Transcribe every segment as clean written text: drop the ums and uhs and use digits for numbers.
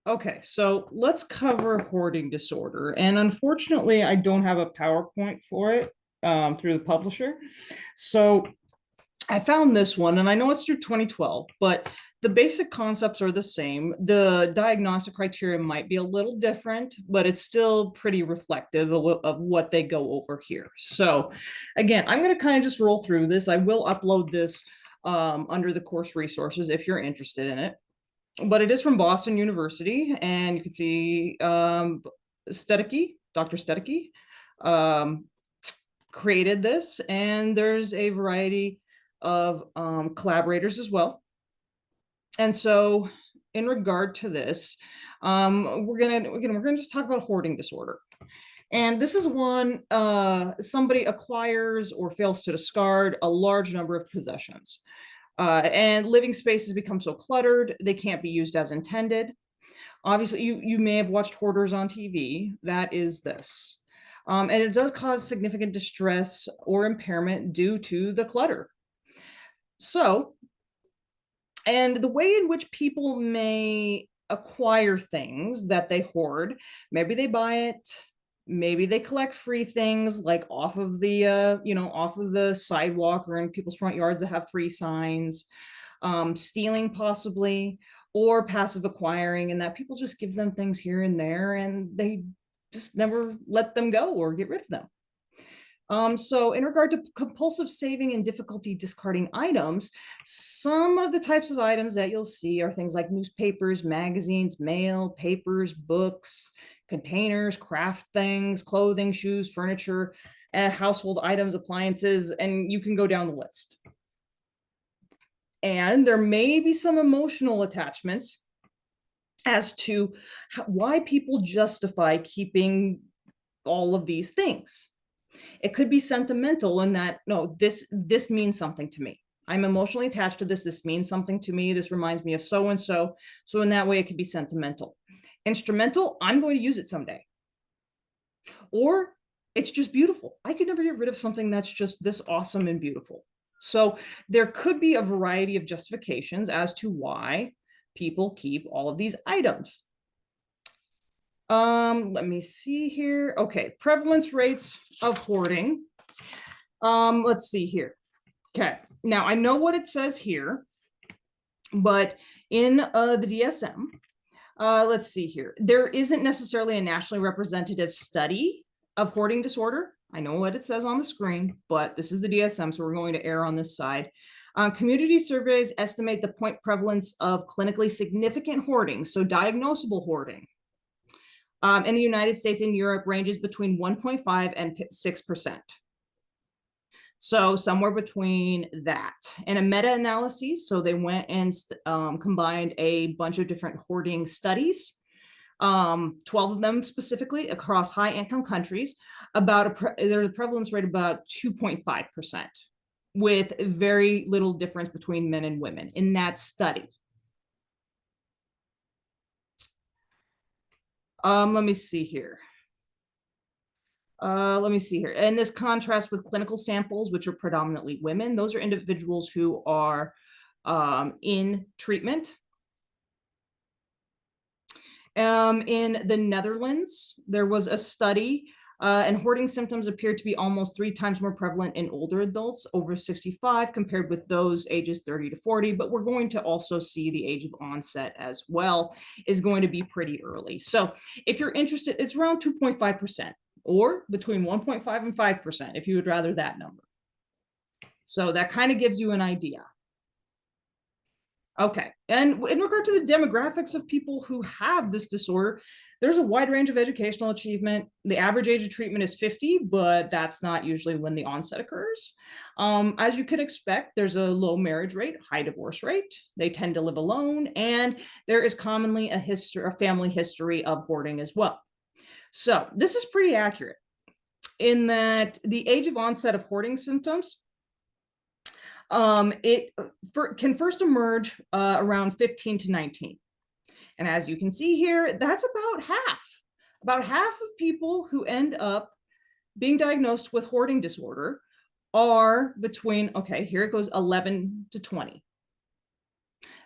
Okay, so let's cover hoarding disorder. And unfortunately, I don't have a PowerPoint for it through the publisher. So I found this one, and I know it's through 2012, but the basic concepts are the same. The diagnostic criteria might be a little different, but it's still pretty reflective of what they go over here. So, again, I'm going to kind of just roll through this. I will upload this under the course resources if you're interested in it. But it is from Boston University, and you can see Stedeke, Dr. Stedeke, um, created this, and there's a variety of collaborators as well. And so, in regard to this, we're gonna just talk about hoarding disorder. And this is one somebody acquires or fails to discard a large number of possessions. And living spaces become so cluttered, they can't be used as intended. Obviously, you may have watched Hoarders on TV. That is this. And it does cause significant distress or impairment due to the clutter. So, and the way in which people may acquire things that they hoard, maybe they buy it, maybe they collect free things like off of the off of the sidewalk or in people's front yards that have free signs, stealing possibly, or passive acquiring, and that people just give them things here and there and they just never let them go or get rid of them. So in regard to compulsive saving and difficulty discarding items, some of the types of items that you'll see are things like newspapers, magazines, mail, papers, books, containers, craft things, clothing, shoes, furniture, household items, appliances, and you can go down the list. And there may be some emotional attachments as to why people justify keeping all of these things. It could be sentimental in that, no, this means something to me. I'm emotionally attached to this. This means something to me. This reminds me of so and so. So in that way, it could be sentimental. Instrumental, I'm going to use it someday. Or it's just beautiful. I could never get rid of something that's just this awesome and beautiful. So there could be a variety of justifications as to why people keep all of these items. Let me see here. Okay, prevalence rates of hoarding. Let's see here. Okay, now I know what it says here, but in the DSM, let's see here. There isn't necessarily a nationally representative study of hoarding disorder. I know what it says on the screen, but this is the DSM, so we're going to err on this side. Community surveys estimate the point prevalence of clinically significant hoarding, so diagnosable hoarding, in the United States and Europe ranges between 1.5 and 6%. So somewhere between that. And a meta-analysis, so they went and combined a bunch of different hoarding studies, 12 of them specifically across high-income countries. There's a prevalence rate of about 2.5%, with very little difference between men and women in that study. Let me see here. And this contrasts with clinical samples, which are predominantly women. Those are individuals who are in treatment. In the Netherlands, there was a study, and hoarding symptoms appeared to be almost 3 times more prevalent in older adults over 65 compared with those ages 30 to 40. But we're going to also see the age of onset as well is going to be pretty early. So if you're interested, it's around 2.5%. Or between 1.5 and 5%, if you would rather that number. So that kind of gives you an idea. Okay, and in regard to the demographics of people who have this disorder, there's a wide range of educational achievement. The average age of treatment is 50, but that's not usually when the onset occurs. As you could expect, there's a low marriage rate, high divorce rate. They tend to live alone, and there is commonly a family history of hoarding as well. So this is pretty accurate in that the age of onset of hoarding symptoms, can first emerge around 15 to 19. And as you can see here, that's about half. About half of people who end up being diagnosed with hoarding disorder are between, okay, here it goes, 11 to 20.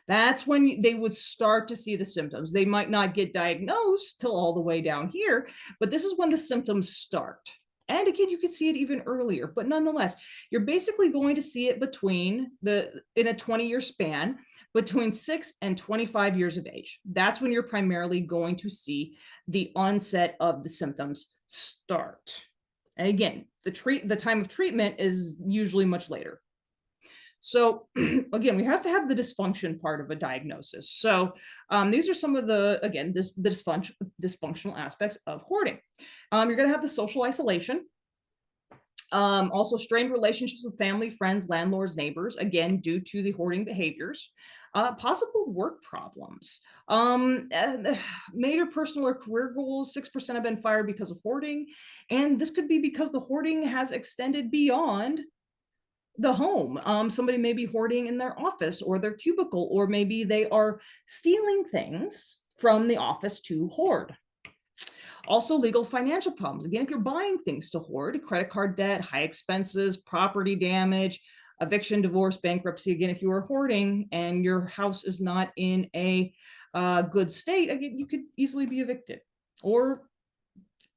That's when they would start to see the symptoms. They might not get diagnosed till all the way down here, but this is when the symptoms start. And again, you can see it even earlier, but nonetheless, you're basically going to see it in a 20-year span, between 6 and 25 years of age. That's when you're primarily going to see the onset of the symptoms start. And again, the time of treatment is usually much later. So again, we have to have the dysfunction part of a diagnosis. So these are some of the, again, the dysfunctional aspects of hoarding. You're going to have the social isolation. Also strained relationships with family, friends, landlords, neighbors, again, due to the hoarding behaviors. Possible work problems. Major personal or career goals, 6% have been fired because of hoarding. And this could be because the hoarding has extended beyond the home. Somebody may be hoarding in their office or their cubicle, or maybe they are stealing things from the office to hoard. Also, legal financial problems. Again, if you're buying things to hoard, credit card debt, high expenses, property damage, eviction, divorce, bankruptcy. Again, if you are hoarding and your house is not in a good state, again, you could easily be evicted or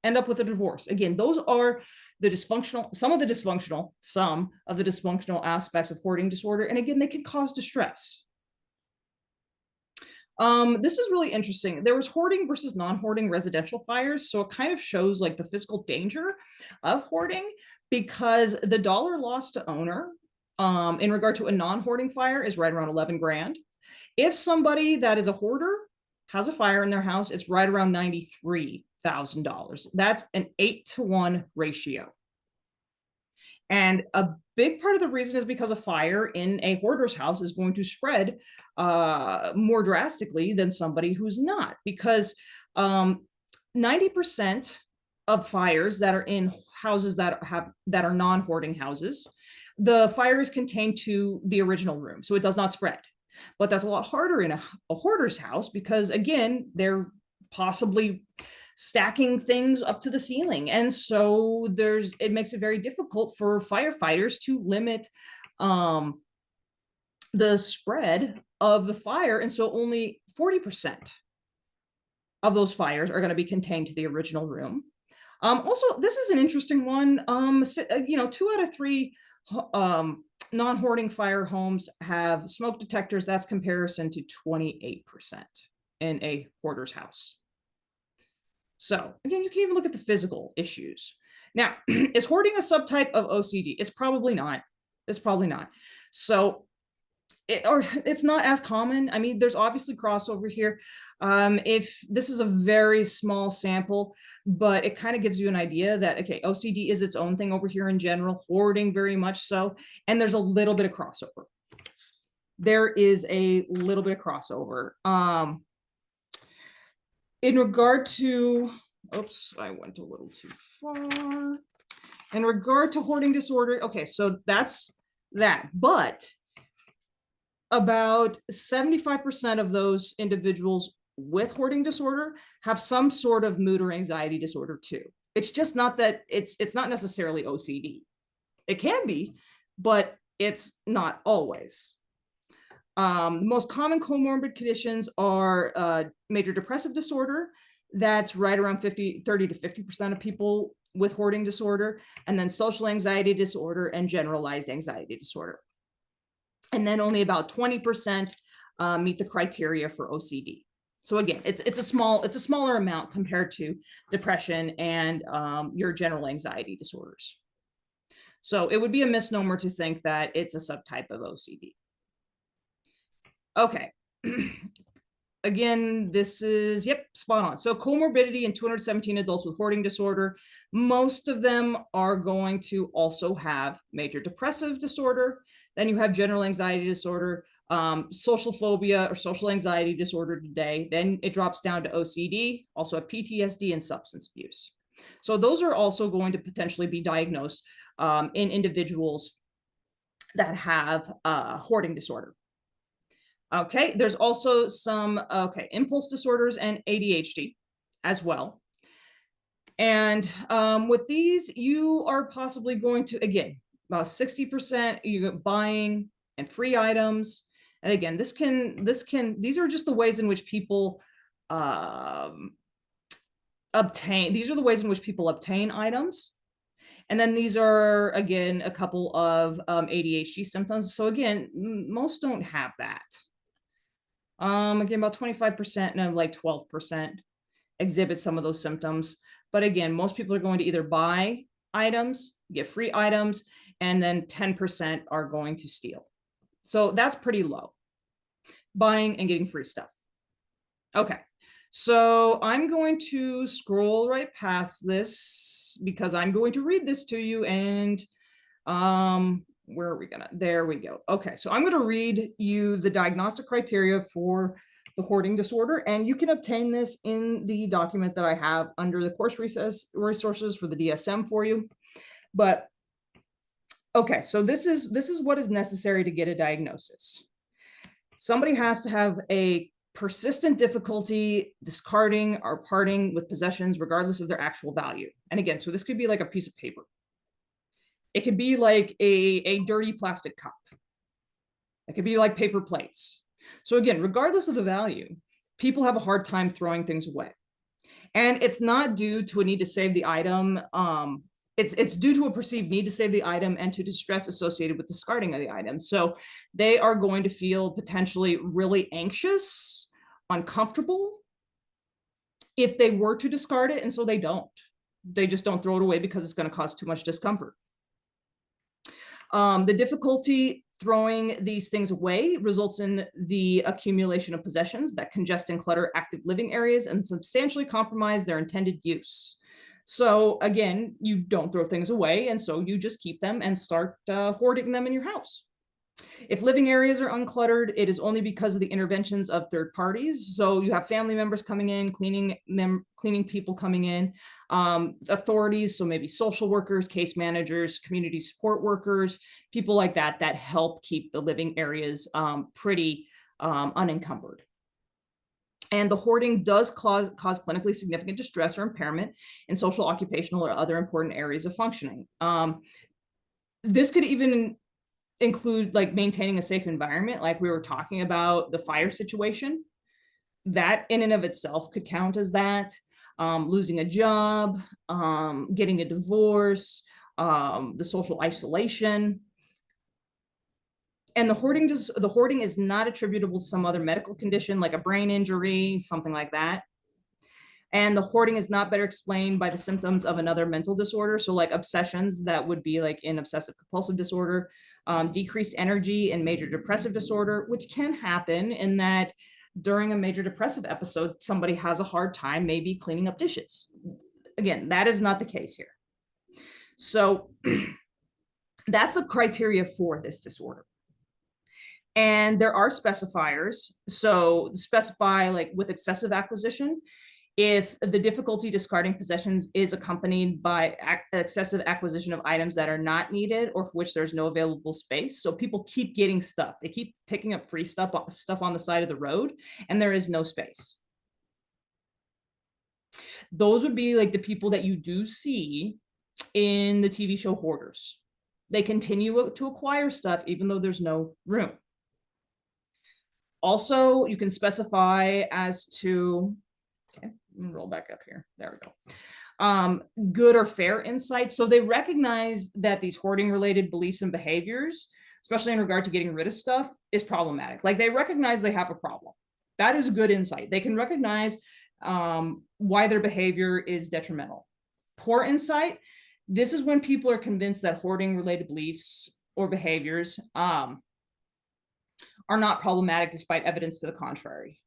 end up with a divorce. Again, those are some of the dysfunctional aspects of hoarding disorder. And again, they can cause distress. This is really interesting. There was hoarding versus non-hoarding residential fires. So it kind of shows like the physical danger of hoarding, because the dollar loss to owner in regard to a non-hoarding fire is right around 11 grand. If somebody that is a hoarder has a fire in their house, it's right around $93,000. That's an 8-to-1 ratio. And a big part of the reason is because a fire in a hoarder's house is going to spread more drastically than somebody who's not, because 90% of fires that are in houses that are non-hoarding houses, the fire is contained to the original room, so it does not spread. But that's a lot harder in a hoarder's house, because again, they're possibly stacking things up to the ceiling. And so it makes it very difficult for firefighters to limit the spread of the fire. And so only 40% of those fires are going to be contained to the original room. Also, this is an interesting one. 2 out of 3 non-hoarding fire homes have smoke detectors. That's comparison to 28% in a hoarder's house. So again, you can even look at the physical issues. Now, is hoarding a subtype of OCD? It's probably not. It's probably not. So it's not as common. I mean, there's obviously crossover here. If this is a very small sample, but it kind of gives you an idea that, okay, OCD is its own thing over here in general, hoarding very much so, and there's a little bit of crossover. There is a little bit of crossover. In regard to, oops, I went a little too far. In regard to hoarding disorder, okay, so that's that. But about 75% of those individuals with hoarding disorder have some sort of mood or anxiety disorder too. It's just not that it's not necessarily OCD. It can be, but it's not always. The most common comorbid conditions are major depressive disorder. That's right around 30 to 50% of people with hoarding disorder, and then social anxiety disorder and generalized anxiety disorder. And then only about 20% meet the criteria for OCD. So again, it's a smaller amount compared to depression and your general anxiety disorders. So it would be a misnomer to think that it's a subtype of OCD. Okay. Again, this is, yep, spot on. So comorbidity in 217 adults with hoarding disorder. Most of them are going to also have major depressive disorder. Then you have general anxiety disorder, social phobia or social anxiety disorder today. Then it drops down to OCD, also a PTSD and substance abuse. So those are also going to potentially be diagnosed in individuals that have hoarding disorder. Okay, there's also some, impulse disorders and ADHD as well. And with these, you are possibly going to, again, about 60% you're buying and free items, And again, these are just the ways in which people these are the ways in which people obtain items. And then these are, again, a couple of ADHD symptoms. So again, most don't have that. Again, about 25% and like 12% exhibit some of those symptoms. But again, most people are going to either buy items, get free items, and then 10% are going to steal. So that's pretty low. Buying and getting free stuff. Okay, so I'm going to scroll right past this because I'm going to read this to you. And where are we gonna, there we go. Okay, so I'm going to read you the diagnostic criteria for the hoarding disorder, and you can obtain this in the document that I have under the course resources for the DSM for you. But okay, so this is what is necessary to get a diagnosis. Somebody has to have a persistent difficulty discarding or parting with possessions regardless of their actual value. And again, so this could be like a piece of paper. It could be like a dirty plastic cup. It could be like paper plates. So again, regardless of the value, people have a hard time throwing things away. And it's not due to a need to save the item. It's due to a perceived need to save the item and to distress associated with discarding of the item. So they are going to feel potentially really anxious, uncomfortable if they were to discard it. And so they don't. They just don't throw it away because it's going to cause too much discomfort. The difficulty throwing these things away results in the accumulation of possessions that congest and clutter active living areas and substantially compromise their intended use. So again, you don't throw things away, and so you just keep them and start hoarding them in your house. If living areas are uncluttered, it is only because of the interventions of third parties. So you have family members coming in, cleaning people coming in, authorities, so maybe social workers, case managers, community support workers, people like that, that help keep the living areas pretty unencumbered. And the hoarding does cause clinically significant distress or impairment in social, occupational, or other important areas of functioning. This could even include like maintaining a safe environment, like we were talking about the fire situation. That in and of itself could count as that. Losing a job, getting a divorce, the social isolation. And the hoarding is not attributable to some other medical condition like a brain injury, something like that. And the hoarding is not better explained by the symptoms of another mental disorder. So like obsessions, that would be like in obsessive compulsive disorder, decreased energy and major depressive disorder, which can happen in that during a major depressive episode, somebody has a hard time maybe cleaning up dishes. Again, that is not the case here. So that's a criteria for this disorder. And there are specifiers. So specify like with excessive acquisition, if the difficulty discarding possessions is accompanied by excessive acquisition of items that are not needed or for which there's no available space. So people keep getting stuff. They keep picking up free stuff on the side of the road, and there is no space. Those would be like the people that you do see in the TV show Hoarders. They continue to acquire stuff even though there's no room. Also, you can specify as to, okay, roll back up here. There we go. Good or fair insight. So they recognize that these hoarding related beliefs and behaviors, especially in regard to getting rid of stuff, is problematic. Like they recognize they have a problem. That is good insight. They can recognize why their behavior is detrimental. Poor insight. This is when people are convinced that hoarding related beliefs or behaviors are not problematic despite evidence to the contrary.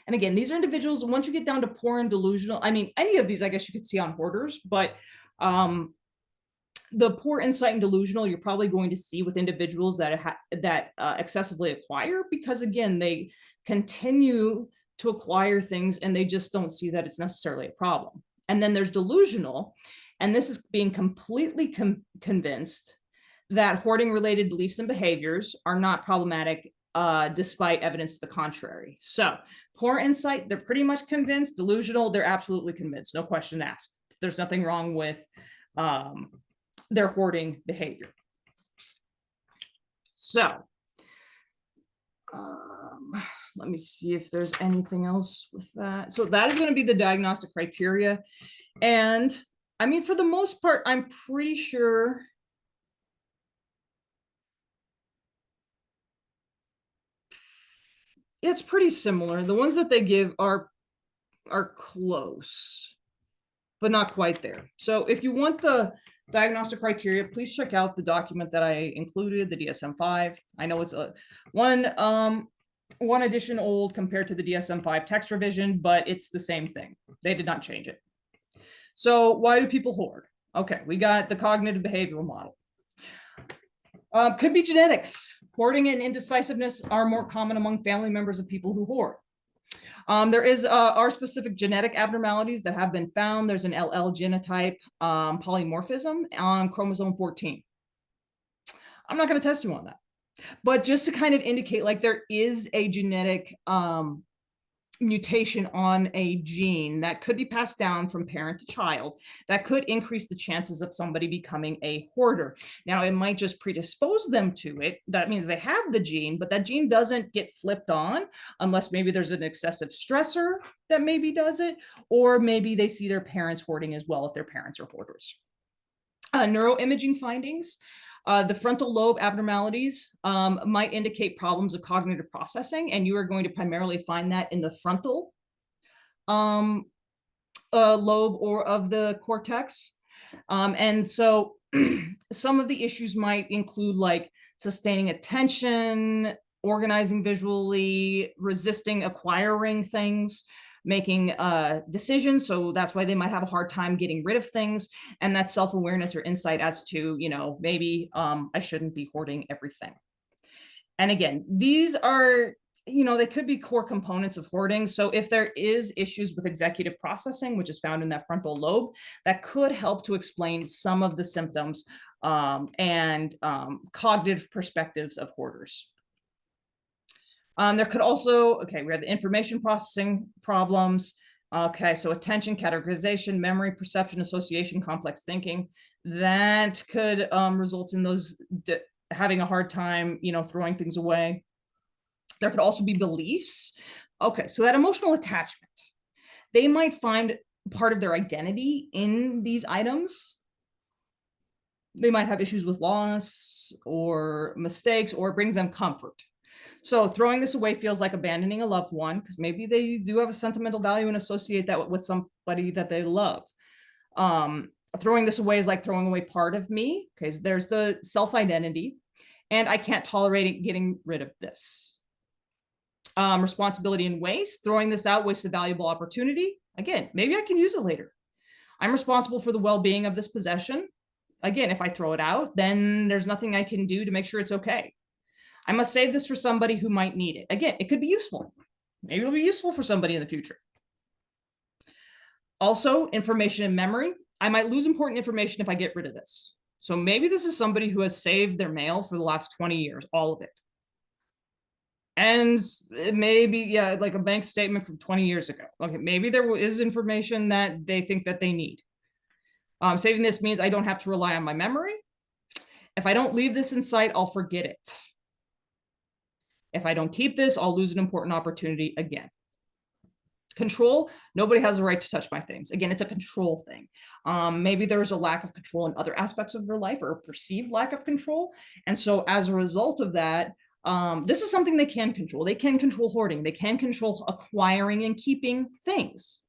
And again, these are individuals, once you get down to poor and delusional, I mean, any of these, I guess you could see on hoarders, but the poor insight and delusional, you're probably going to see with individuals that excessively acquire, because again, they continue to acquire things and they just don't see that it's necessarily a problem. And then there's delusional, and this is being completely convinced that hoarding related beliefs and behaviors are not problematic despite evidence to the contrary. So poor insight, they're pretty much convinced. Delusional, they're absolutely convinced, no question asked. There's nothing wrong with their hoarding behavior. So let me see if there's anything else with that. So that is going to be the diagnostic criteria. And I mean, for the most part, I'm pretty sure it's pretty similar. The ones that they give are close, but not quite there. So if you want the diagnostic criteria, please check out the document that I included, the DSM-5. I know it's a one edition old compared to the DSM-5 text revision, but it's the same thing. They did not change it. So why do people hoard? Okay, we got the cognitive behavioral model. Could be genetics. Hoarding and indecisiveness are more common among family members of people who hoard. There are specific genetic abnormalities that have been found. There's an LL genotype polymorphism on chromosome 14. I'm not going to test you on that, but just to kind of indicate, like, there is a genetic mutation on a gene that could be passed down from parent to child that could increase the chances of somebody becoming a hoarder. Now, it might just predispose them to it. That means they have the gene, but that gene doesn't get flipped on unless maybe there's an excessive stressor that maybe does it, or maybe they see their parents hoarding as well if their parents are hoarders. Neuroimaging findings. The frontal lobe abnormalities might indicate problems of cognitive processing, and you are going to primarily find that in the frontal lobe or of the cortex. And so some of the issues might include like sustaining attention, organizing visually, resisting acquiring things, making decisions. So that's why they might have a hard time getting rid of things. And that's self-awareness or insight as to, you know, maybe I shouldn't be hoarding everything. And again, these are, you know, they could be core components of hoarding. So if there is issues with executive processing, which is found in that frontal lobe, that could help to explain some of the symptoms and cognitive perspectives of hoarders. There could also, okay, we have the information processing problems. Okay, so attention, categorization, memory, perception, association, complex thinking. That could result in those having a hard time, you know, throwing things away. There could also be beliefs. Okay, so that emotional attachment. They might find part of their identity in these items. They might have issues with loss or mistakes, or it brings them comfort. So throwing this away feels like abandoning a loved one, because maybe they do have a sentimental value and associate that with somebody that they love. Throwing this away is like throwing away part of me. Okay, so there's the self-identity, and I can't tolerate getting rid of this. Responsibility and waste. Throwing this out wastes a valuable opportunity. Again, maybe I can use it later. I'm responsible for the well-being of this possession. Again, if I throw it out, then there's nothing I can do to make sure it's okay. I must save this for somebody who might need it. Again, it could be useful. Maybe it'll be useful for somebody in the future. Also, information and memory. I might lose important information if I get rid of this. So maybe this is somebody who has saved their mail for the last 20 years, all of it. And maybe, yeah, like a bank statement from 20 years ago. Okay, maybe there is information that they think that they need. Saving this means I don't have to rely on my memory. If I don't leave this in sight, I'll forget it. If I don't keep this, I'll lose an important opportunity again. Control. Nobody has the right to touch my things. Again, it's a control thing. Maybe there's a lack of control in other aspects of their life, or a perceived lack of control. And so as a result of that, this is something they can control. They can control hoarding. They can control acquiring and keeping things.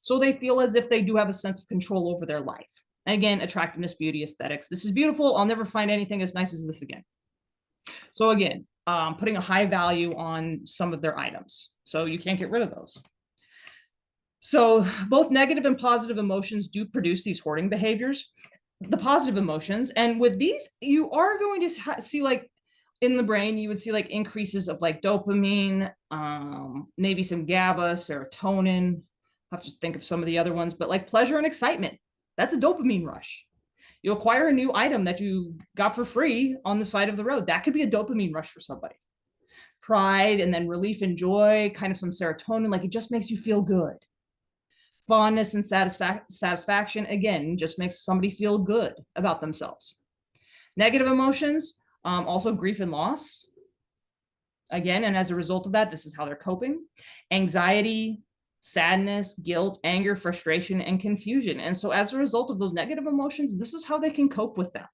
So they feel as if they do have a sense of control over their life. Again, attractiveness, beauty, aesthetics. This is beautiful. I'll never find anything as nice as this again. So again, putting a high value on some of their items. So you can't get rid of those. So both negative and positive emotions do produce these hoarding behaviors. The positive emotions, and with these, you are going to see, like, in the brain, you would see like increases of like dopamine, maybe some GABA, serotonin. I have to think of some of the other ones, but like pleasure and excitement. That's a dopamine rush. You acquire a new item that you got for free on the side of the road. That could be a dopamine rush for somebody. Pride, and then relief and joy, kind of some serotonin, like it just makes you feel good. Fondness and satisfaction, again, just makes somebody feel good about themselves. Negative emotions, also grief and loss. Again, and as a result of that, this is how they're coping: anxiety, sadness, guilt, anger, frustration, and confusion. And so as a result of those negative emotions, this is how they can cope with them.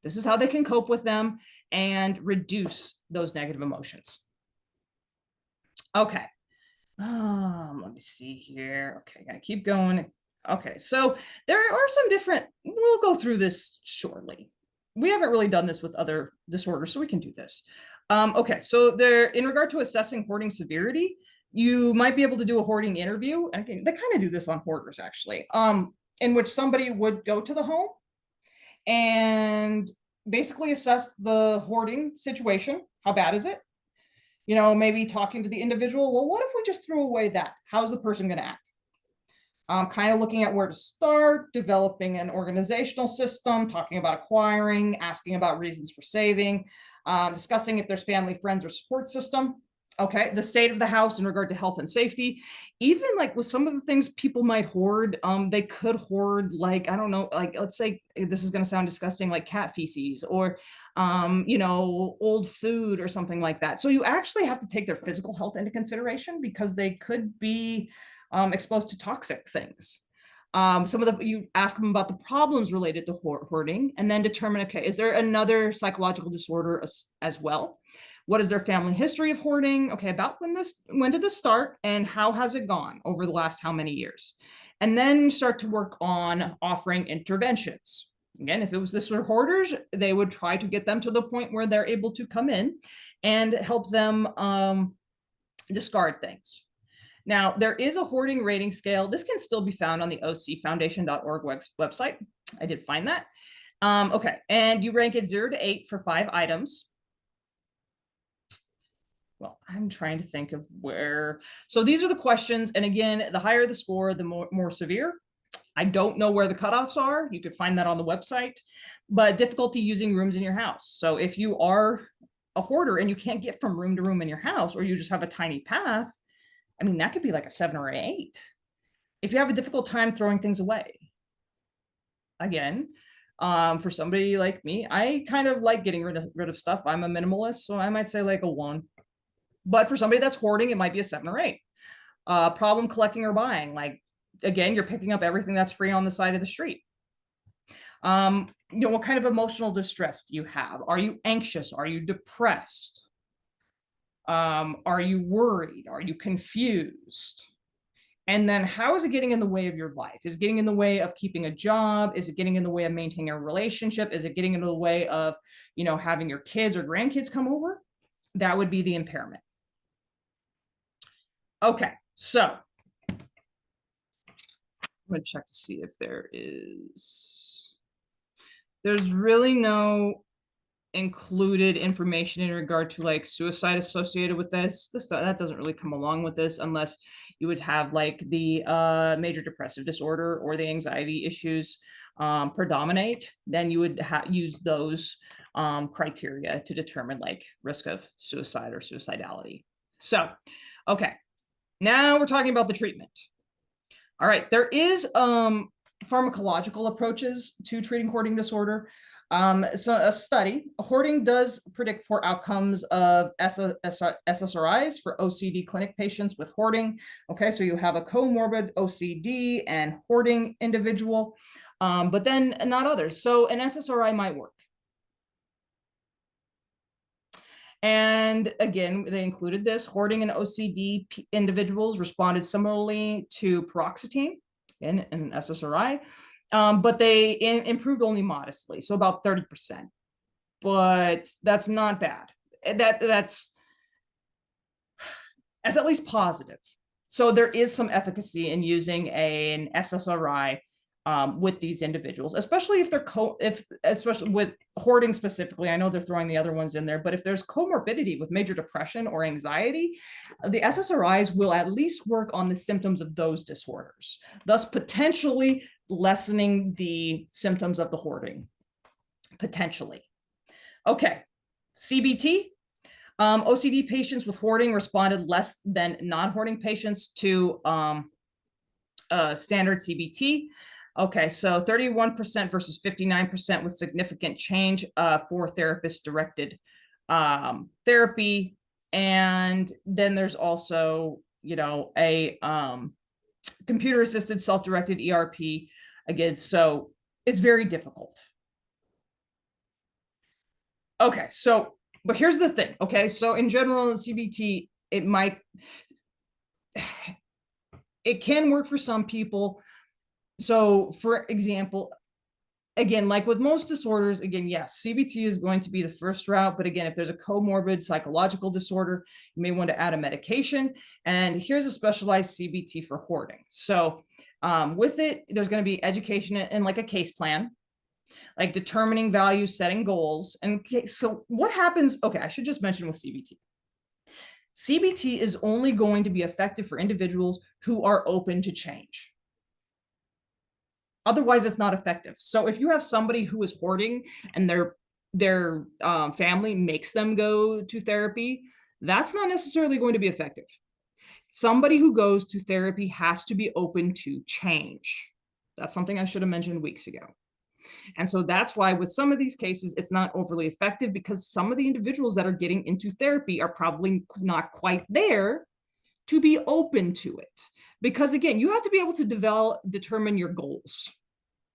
This is how they can cope with them and reduce those negative emotions. Okay. Let me see here. Okay, gotta keep going. Okay, so there are some different, we'll go through this shortly. We haven't really done this with other disorders, so we can do this. Okay, so there, in regard to assessing hoarding severity, you might be able to do a hoarding interview. And again, they kind of do this on hoarders actually, in which somebody would go to the home and basically assess the hoarding situation. How bad is it? You know, maybe talking to the individual. Well, what if we just threw away that? How's the person going to act? Kind of looking at where to start, developing an organizational system, talking about acquiring, asking about reasons for saving, discussing if there's family, friends, or support system. Okay, the state of the house in regard to health and safety. Even like with some of the things people might hoard, they could hoard, like, I don't know, like, let's say, this is going to sound disgusting, like cat feces or, you know, old food or something like that. So you actually have to take their physical health into consideration because they could be exposed to toxic things. Some of the, you ask them about the problems related to hoarding and then determine, okay, is there another psychological disorder as well? What is their family history of hoarding? Okay, about when did this start and how has it gone over the last how many years? And then start to work on offering interventions. Again, if it was this were hoarders, they would try to get them to the point where they're able to come in and help them discard things. Now, there is a hoarding rating scale. This can still be found on the ocfoundation.org website. I did find that. Okay, and you rank it 0 to 8 for 5 items. Well, I'm trying to think of where. So these are the questions. And again, the higher the score, the more severe. I don't know where the cutoffs are. You could find that on the website. But difficulty using rooms in your house. So if you are a hoarder and you can't get from room to room in your house, or you just have a tiny path, I mean, that could be like a 7 or an 8. If you have a difficult time throwing things away. Again, for somebody like me, I kind of like getting rid of stuff. I'm a minimalist, so I might say like a 1. But for somebody that's hoarding, it might be a 7 or 8. Problem collecting or buying. Like, again, you're picking up everything that's free on the side of the street. You know, what kind of emotional distress do you have? Are you anxious? Are you depressed? Are you worried? Are you confused? And then how is it getting in the way of your life? Is it getting in the way of keeping a job? Is it getting in the way of maintaining a relationship? Is it getting into the way of, you know, having your kids or grandkids come over? That would be the impairment. Okay, so I'm going to check to see if there's really no included information in regard to like suicide associated with this. That doesn't really come along with this unless you would have like the major depressive disorder or the anxiety issues predominate. Then you would use those criteria to determine like risk of suicide or suicidality. So, okay, now we're talking about the treatment. All right, there is pharmacological approaches to treating hoarding disorder. So a study, hoarding does predict poor outcomes of SSRIs for OCD clinic patients with hoarding. Okay, so you have a comorbid OCD and hoarding individual, but then not others. So an SSRI might work. And again, they included this. Hoarding and OCD individuals responded similarly to paroxetine in an SSRI, but they improved only modestly, so about 30%. But that's not bad. That's at least positive. So there is some efficacy in using an SSRI with these individuals, especially if they're especially with hoarding specifically. I know they're throwing the other ones in there, but if there's comorbidity with major depression or anxiety, the SSRIs will at least work on the symptoms of those disorders, thus potentially lessening the symptoms of the hoarding, potentially. Okay, CBT. OCD patients with hoarding responded less than non-hoarding patients to standard CBT. Okay, so 31% versus 59% with significant change for therapist-directed therapy, and then there's also, a computer assisted self-directed ERP again. So it's very difficult. Okay, so but here's the thing. Okay, so in general in CBT, it can work for some people. So for example, again, like with most disorders, again, yes, CBT is going to be the first route. But again, if there's a comorbid psychological disorder, you may want to add a medication. And here's a specialized CBT for hoarding. So with it, there's going to be education and like a case plan, like determining values, setting goals. And so what happens? Okay, I should just mention with CBT. CBT is only going to be effective for individuals who are open to change. Otherwise, it's not effective. So if you have somebody who is hoarding and their family makes them go to therapy, that's not necessarily going to be effective. Somebody who goes to therapy has to be open to change. That's something I should have mentioned weeks ago. And so that's why with some of these cases, it's not overly effective, because some of the individuals that are getting into therapy are probably not quite there to be open to it. Because again, you have to be able to determine your goals.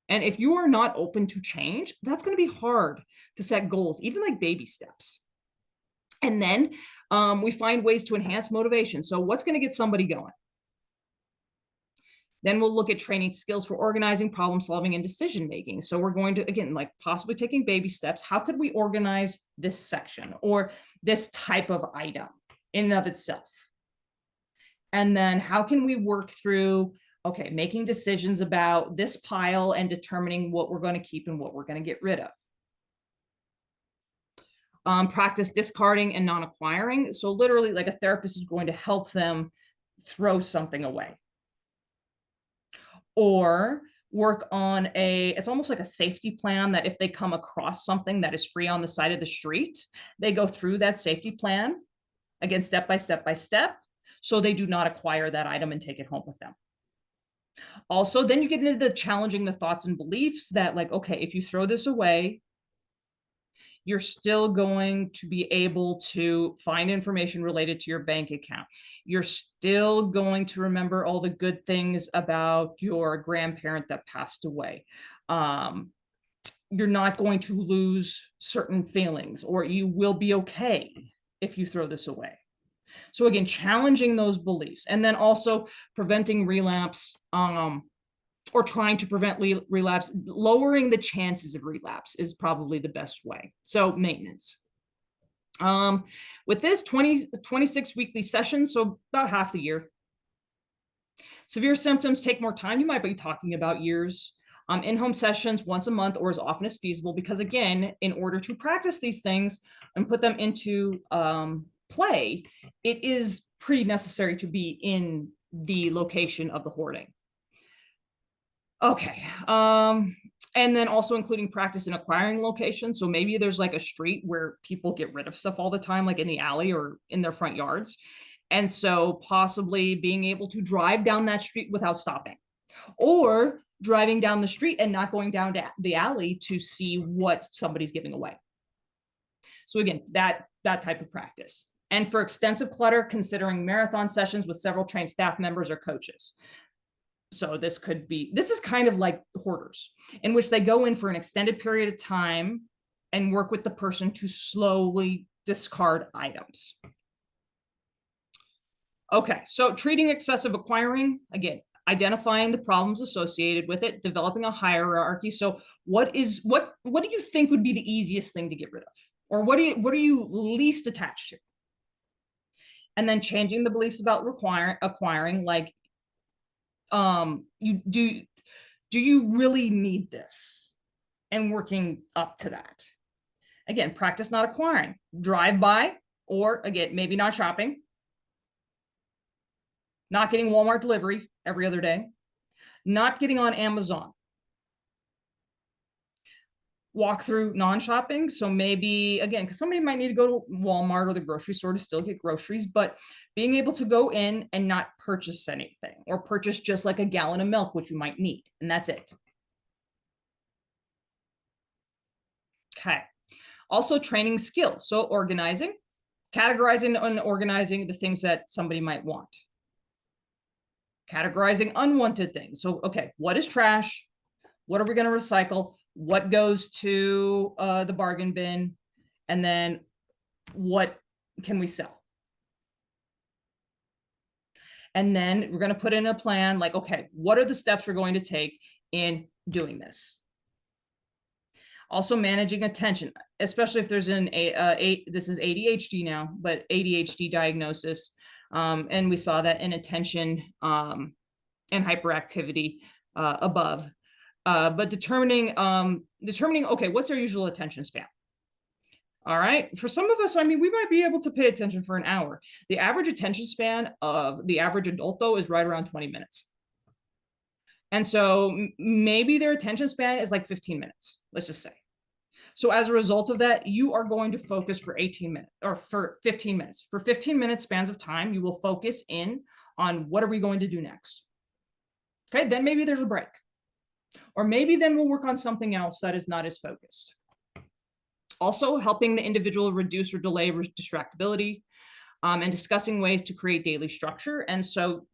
And if you are not open to change, that's going to be hard to set goals, even like baby steps. And then we find ways to enhance motivation. So what's going to get somebody going? Then we'll look at training skills for organizing, problem solving, and decision making. So we're going to, again, like possibly taking baby steps. How could we organize this section or this type of item in and of itself? And then how can we work through, okay, making decisions about this pile and determining what we're going to keep and what we're going to get rid of. Practice discarding and non-acquiring. So literally, like a therapist is going to help them throw something away. Or work on it's almost like a safety plan, that if they come across something that is free on the side of the street, they go through that safety plan, again, step by step by step, so they do not acquire that item and take it home with them. Also, then you get into the challenging the thoughts and beliefs that, like, okay, if you throw this away, you're still going to be able to find information related to your bank account. You're still going to remember all the good things about your grandparent that passed away. You're not going to lose certain feelings, or you will be okay if you throw this away. So again, challenging those beliefs, and then also preventing relapse, or trying to prevent relapse. Lowering the chances of relapse is probably the best way. So maintenance. With this 26 weekly sessions, so about half the year. Severe symptoms take more time. You might be talking about years. In-home sessions once a month or as often as feasible, because again, in order to practice these things and put them into play, it is pretty necessary to be in the location of the hoarding. Okay. And then also including practice in acquiring locations. So maybe there's like a street where people get rid of stuff all the time, like in the alley or in their front yards. And so possibly being able to drive down that street without stopping, or driving down the street and not going down the alley to see what somebody's giving away. So again, that type of practice. And for extensive clutter, considering marathon sessions with several trained staff members or coaches. So this is kind of like hoarders, in which they go in for an extended period of time and work with the person to slowly discard items. Okay, so treating excessive acquiring, again, identifying the problems associated with it, developing a hierarchy. So what do you think would be the easiest thing to get rid of? Or what are you least attached to? And then changing the beliefs about acquiring, like, do you really need this? And working up to that. Again, practice not acquiring. Drive by, or again, maybe not shopping. Not getting Walmart delivery every other day. Not getting on Amazon. Walk through non-shopping. So maybe, again, because somebody might need to go to Walmart or the grocery store to still get groceries, but being able to go in and not purchase anything, or purchase just like a gallon of milk, which you might need, and that's it. Okay. Also training skills. So organizing, categorizing and organizing the things that somebody might want. Categorizing unwanted things. So, okay, what is trash? What are we going to recycle? What goes to the bargain bin? And then what can we sell? And then we're going to put in a plan like, okay, what are the steps we're going to take in doing this? Also managing attention, especially if there's this is ADHD now, but ADHD diagnosis. And we saw that in attention and hyperactivity above. But determining, okay, what's our usual attention span? All right. For some of us, I mean, we might be able to pay attention for an hour. The average attention span of the average adult, though, is right around 20 minutes. And so maybe their attention span is like 15 minutes, let's just say. So as a result of that, you are going to focus for 18 minutes or for 15 minutes. For 15 minutes spans of time, you will focus in on what are we going to do next. Okay, then maybe there's a break. Or maybe then we'll work on something else that is not as focused. Also, helping the individual reduce or delay distractibility and discussing ways to create daily structure. And so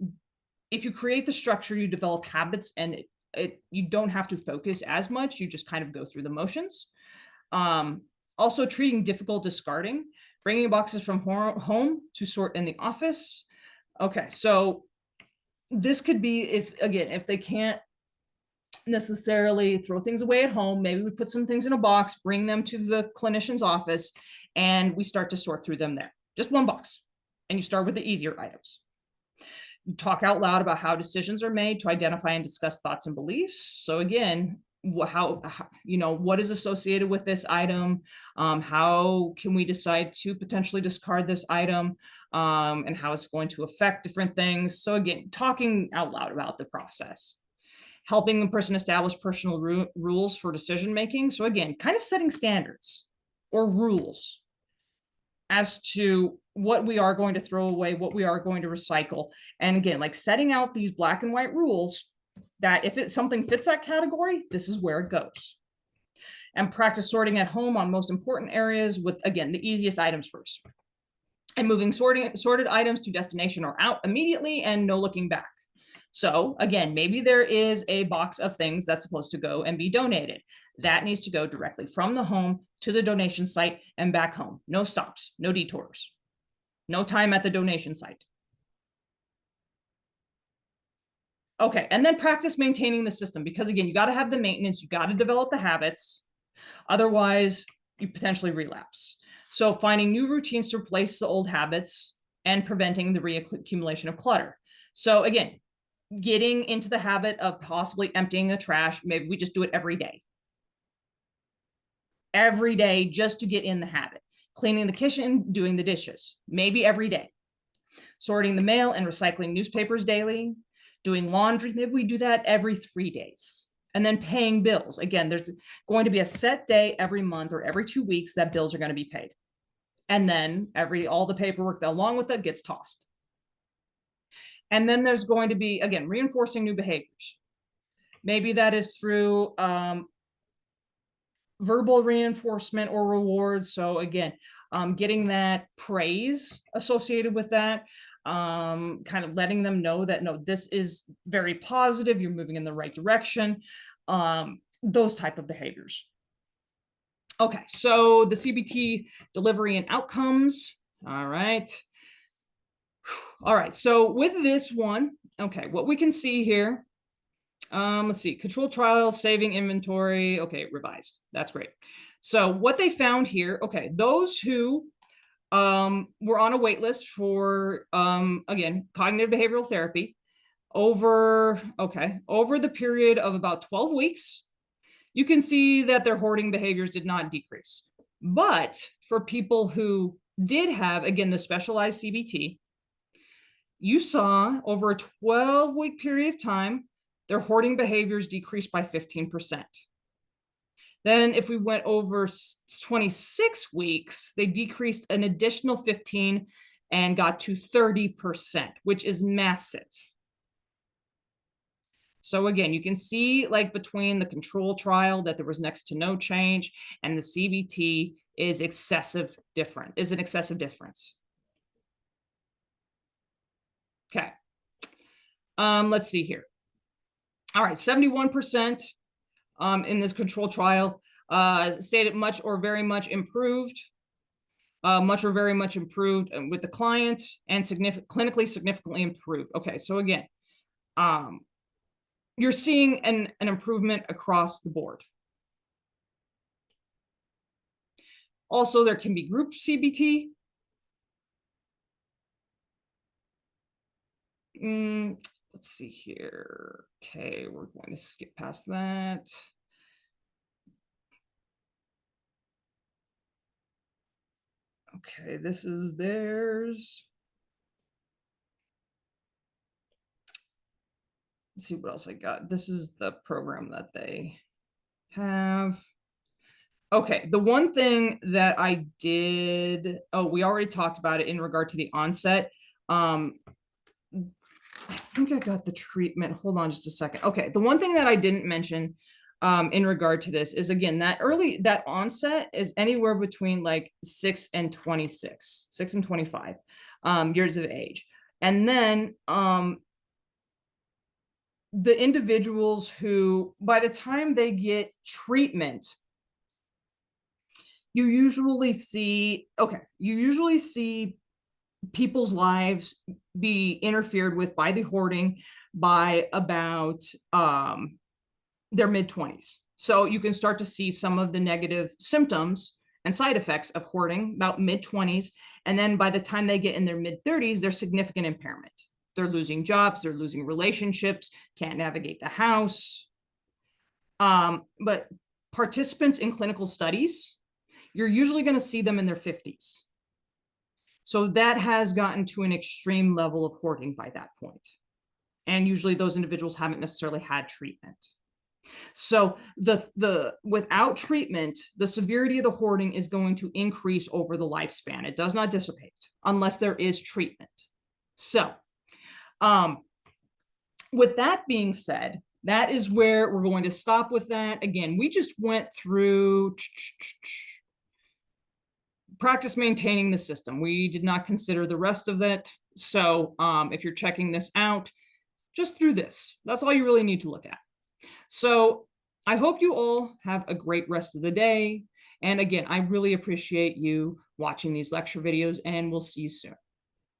if you create the structure, you develop habits and you don't have to focus as much. You just kind of go through the motions. Also treating difficult discarding, bringing boxes from home to sort in the office. Okay, so this could be if they can't necessarily throw things away at home, maybe we put some things in a box, bring them to the clinician's office, and we start to sort through them there. Just one box. And you start with the easier items. You talk out loud about how decisions are made to identify and discuss thoughts and beliefs. So again, how what is associated with this item, how can we decide to potentially discard this item, and how it's going to affect different things. So again, talking out loud about the process. Helping the person establish personal rules for decision making. So again, kind of setting standards or rules as to what we are going to throw away, what we are going to recycle. And again, like setting out these black and white rules that if something fits that category, this is where it goes. And practice sorting at home on most important areas with, again, the easiest items first. And moving sorted items to destination or out immediately and no looking back. So again, maybe there is a box of things that's supposed to go and be donated. That needs to go directly from the home to the donation site and back home. No stops, no detours, no time at the donation site. Okay, and then practice maintaining the system because again, you got to have the maintenance, you got to develop the habits. Otherwise, you potentially relapse. So finding new routines to replace the old habits and preventing the reaccumulation of clutter. So again, getting into the habit of possibly emptying the trash. Maybe we just do it every day just to get in the habit. Cleaning the kitchen, doing the dishes, maybe every day. Sorting the mail and recycling newspapers daily. Doing laundry, maybe we do that every 3 days. And then paying bills. Again, there's going to be a set day every month or every 2 weeks that bills are going to be paid. And then all the paperwork along with it gets tossed. And then there's going to be, again, reinforcing new behaviors. Maybe that is through verbal reinforcement or rewards. So again, getting that praise associated with that, kind of letting them know that, no, this is very positive, you're moving in the right direction, those type of behaviors. Okay, so the CBT delivery and outcomes. All right. All right, so with this one, okay, what we can see here, let's see, control trial, saving inventory, okay, revised, that's great. So what they found here, okay, those who were on a wait list for, again, cognitive behavioral therapy over the period of about 12 weeks, you can see that their hoarding behaviors did not decrease. But for people who did have, again, the specialized CBT, you saw over a 12-week period of time, their hoarding behaviors decreased by 15%. Then if we went over 26 weeks, they decreased an additional 15 and got to 30%, which is massive. So again, you can see like between the control trial that there was next to no change and the CBT is an excessive difference. Okay. Let's see here. All right, 71% in this control trial stated much or very much improved. Much or very much improved with the client and clinically significantly improved. Okay, so again, you're seeing an improvement across the board. Also, there can be group CBT. Let's see here. Okay, we're going to skip past that. Okay, this is theirs. Let's see what else I got. This is the program that they have. Okay, the one thing that I did, we already talked about it in regard to the onset. I think I got the treatment. Hold on just a second. Okay, the one thing that I didn't mention in regard to this is, again, that onset is anywhere between like 6 and 26, 6 and 25 years of age. And then the individuals who, by the time they get treatment, you usually see people's lives be interfered with by the hoarding by about their mid-20s. So you can start to see some of the negative symptoms and side effects of hoarding about mid-20s. And then by the time they get in their mid-30s, there's significant impairment. They're losing jobs, they're losing relationships, can't navigate the house. But participants in clinical studies, you're usually going to see them in their 50s. So that has gotten to an extreme level of hoarding by that point. And usually those individuals haven't necessarily had treatment. So without treatment, the severity of the hoarding is going to increase over the lifespan. It does not dissipate unless there is treatment. So with that being said, that is where we're going to stop with that. Again, we just went through practice maintaining the system. We did not consider the rest of it. So if you're checking this out, just through this, that's all you really need to look at. So I hope you all have a great rest of the day. And again, I really appreciate you watching these lecture videos, and we'll see you soon.